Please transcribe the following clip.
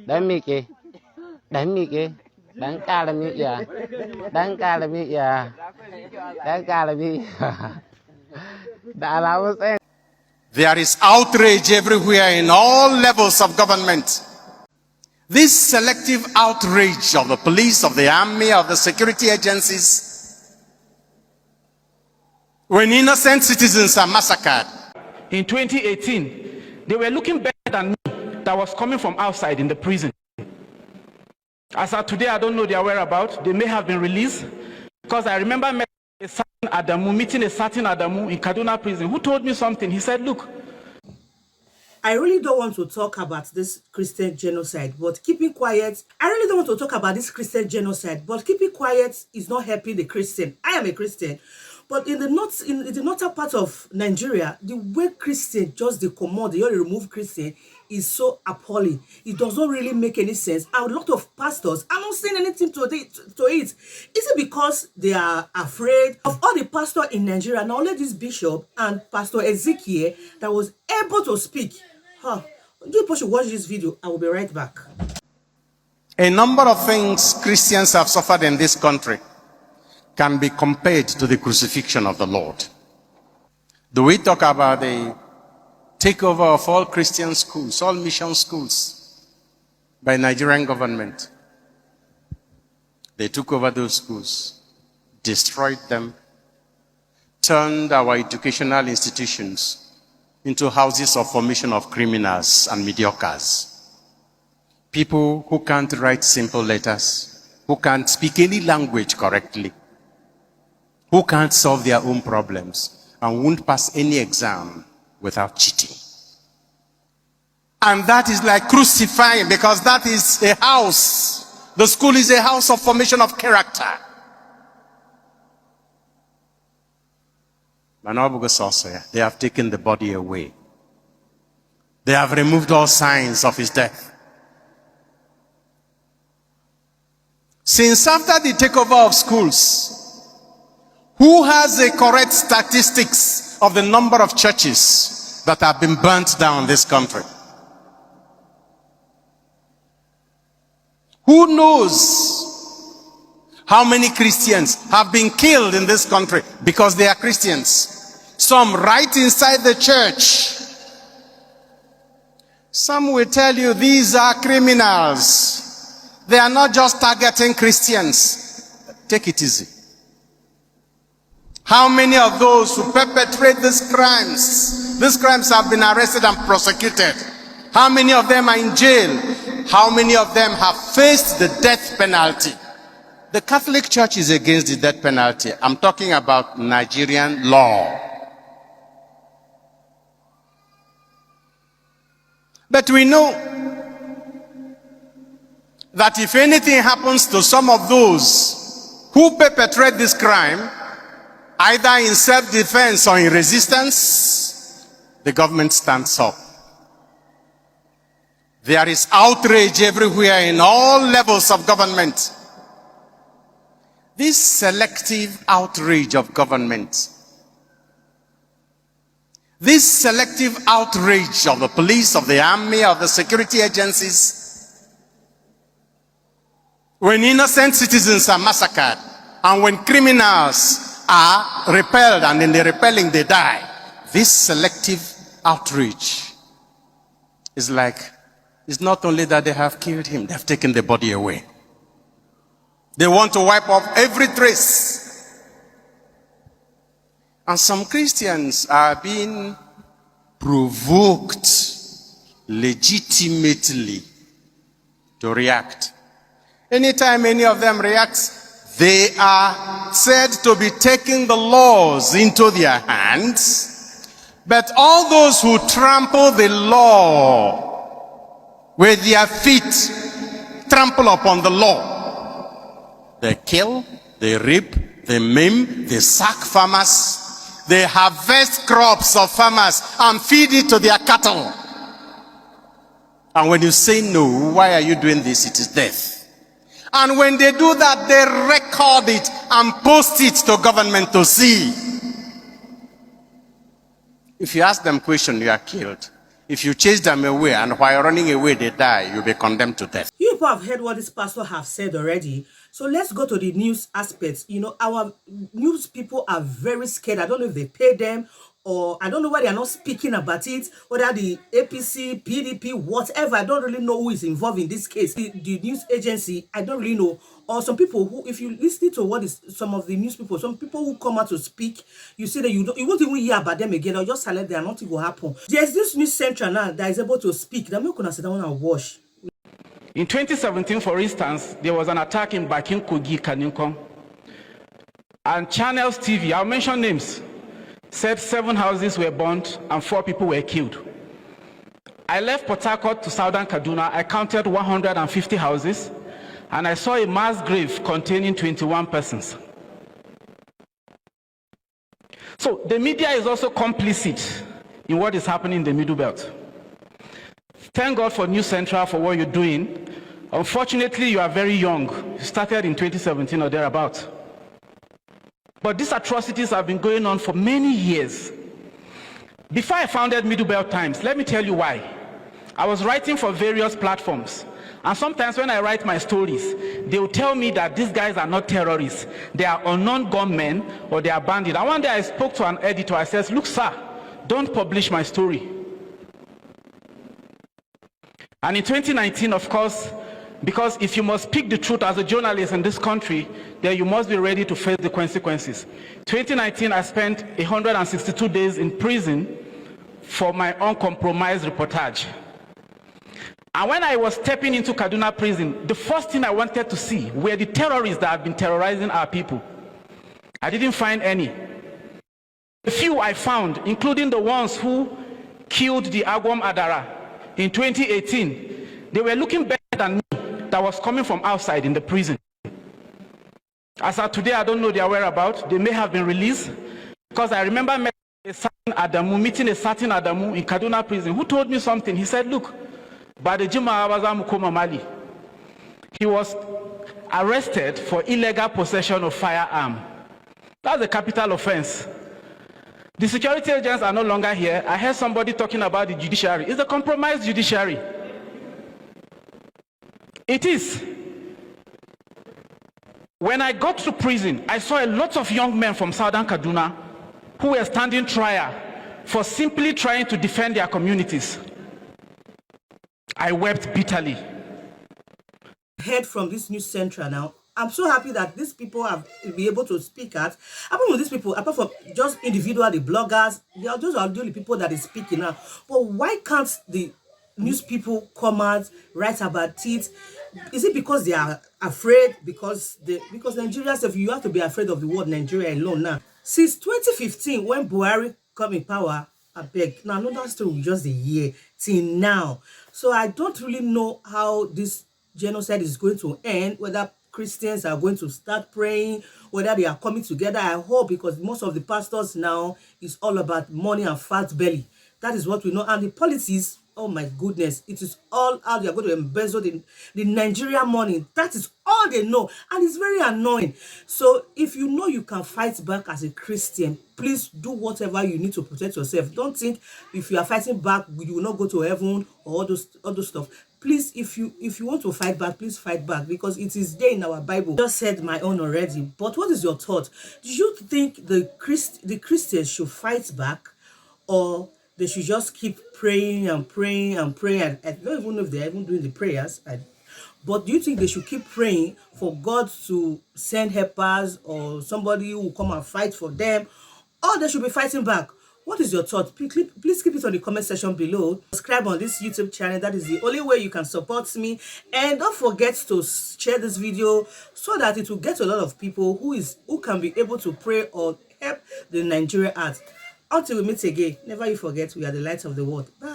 Đánh mi kì. Đánh mi kì. Đánh ca là mi già. Đánh ca là mi già. Đánh ca là mi. Đã lắm xem. There is outrage everywhere in all levels of government. This selective outrage of the police, of the army, of the security agencies, when innocent citizens are massacred. In 2018, they were looking better than me that was coming from outside in the prison. As of today, I don't know their whereabouts. They may have been released because I remember meeting a certain Adamu in Kaduna prison who told me something. He said, look, I really don't want to talk about this Christian genocide, but keeping quiet. I really don't want to talk about this Christian genocide, but keeping quiet is not helping the Christian. I am a Christian, but in the northern part of Nigeria, the way Christian just the command, they only remove Christian is so appalling. It does not really make any sense. And a lot of pastors are not saying anything to it. Is it because they are afraid of all the pastors in Nigeria? Now only this bishop and Pastor Ezekiel that was able to speak. You people should watch this video. I will be right back. A number of things Christians have suffered in this country can be compared to the crucifixion of the Lord. Do we talk about the takeover of all Christian schools, all mission schools by Nigerian government? They took over those schools, destroyed them, turned our educational institutions into houses of formation of criminals and mediocres. People who can't write simple letters, who can't speak any language correctly, who can't solve their own problems, and won't pass any exam without cheating. And that is like crucifying, because that is a house. The school is a house of formation of character. They have taken the body away. They have removed all signs of his death. Since after the takeover of schools, who has the correct statistics of the number of churches that have been burnt down in this country? Who knows how many Christians have been killed in this country because they are Christians? Some right inside the church. Some will tell you these are criminals. They are not just targeting Christians. Take it easy. How many of those who perpetrate these crimes have been arrested and prosecuted? How many of them are in jail? How many of them have faced the death penalty? The Catholic Church is against the death penalty. I'm talking about Nigerian law. But we know that if anything happens to some of those who perpetrate this crime, either in self-defense or in resistance, the government stands up. There is outrage everywhere in all levels of government. This selective outrage of government, this selective outrage of the police, of the army, of the security agencies, when innocent citizens are massacred and when criminals are repelled and in the repelling they die, this selective outrage is like, it's not only that they have killed him, they've taken the body away. They want to wipe off every trace. And some Christians are being provoked legitimately to react. Anytime any of them reacts, they are said to be taking the laws into their hands. But all those who trample the law with their feet, trample upon the law. They kill, they rape, they maim, they sack farmers. They harvest crops of farmers and feed it to their cattle. And when you say no, why are you doing this? It is death. And when they do that, they record it and post it to government to see. If you ask them question, you are killed. If you chase them away and while running away they die, you'll be condemned to death. You people have heard what this pastor have said already. So let's go to the news aspects. You know, our news people are very scared. I don't know if they pay them, or I don't know why they are not speaking about it, whether the APC, PDP, whatever. I don't really know who is involved in this case. The news agency, I don't really know. Or some people who, if you listen to what is some of the news people, some people who come out to speak, you see that you won't even hear about them again, or just silent there, nothing will happen. There's this news central now that is able to speak. I'm not gonna sit down and watch. In 2017, for instance, there was an attack in Bakin Kogi, Kaninkong. And Channels TV, I'll mention names, said 7 houses were burnt and 4 people were killed. I left Port Harcourt to southern Kaduna. I counted 150 houses, and I saw a mass grave containing 21 persons. So the media is also complicit in what is happening in the Middle Belt. Thank God for News Central for what you're doing. Unfortunately, you are very young. You started in 2017 or thereabouts. But these atrocities have been going on for many years. Before I founded Middle Belt Times, let me tell you why. I was writing for various platforms. And sometimes when I write my stories, they will tell me that these guys are not terrorists. They are unknown gunmen or they are bandits. And one day I spoke to an editor. I said, look, sir, don't publish my story. And in 2019, of course, because if you must speak the truth as a journalist in this country, then you must be ready to face the consequences. 2019, I spent 162 days in prison for my uncompromised reportage. And when I was stepping into Kaduna prison, the first thing I wanted to see were the terrorists that have been terrorizing our people. I didn't find any. The few I found, including the ones who killed the Agwam Adara in 2018, they were looking better than me that was coming from outside in the prison. As of today, I don't know their whereabouts. They may have been released, because I remember meeting a certain Adamu in Kaduna prison who told me something. He said, look, he was arrested for illegal possession of firearm. That's a capital offense. The security agents are no longer here. I heard somebody talking about the judiciary. It's a compromised judiciary. It is. When I got to prison, I saw a lot of young men from southern Kaduna who were standing trial for simply trying to defend their communities. I wept bitterly. Heard from this news central now. I'm so happy that these people have been able to speak out. Apart from these people, apart from just individual, the bloggers, those are the only people that is speaking now. But why can't the news people come out, write about it? Is it because they are afraid? Because Nigerians, if you have to be afraid of the word Nigeria alone now. Since 2015, when Buhari come in power, I beg, now another story just a year till now. So I don't really know how this genocide is going to end, whether Christians are going to start praying, whether they are coming together. I hope, because most of the pastors now is all about money and fat belly. That is what we know. And the politics, oh my goodness, it is all how they are going to embezzle the Nigerian money. That is all they know. And it's very annoying. So if you know you can fight back as a Christian, please do whatever you need to protect yourself. Don't think if you are fighting back, you will not go to heaven or all those stuff. Please, if you want to fight back, please fight back, because it is there in our Bible. I just said my own already. But what is your thought? Do you think the Christians should fight back, or they should just keep praying and praying and praying? I don't even know if they're even doing the prayers. But do you think they should keep praying for God to send helpers or somebody who will come and fight for them, or they should be fighting back? What is your thought? Please keep it on the comment section below. Subscribe on this YouTube channel. That is the only way you can support me. And don't forget to share this video so that it will get to a lot of people who can be able to pray or help the Nigerian art. Until we meet again, never you forget, we are the light of the world. Bye.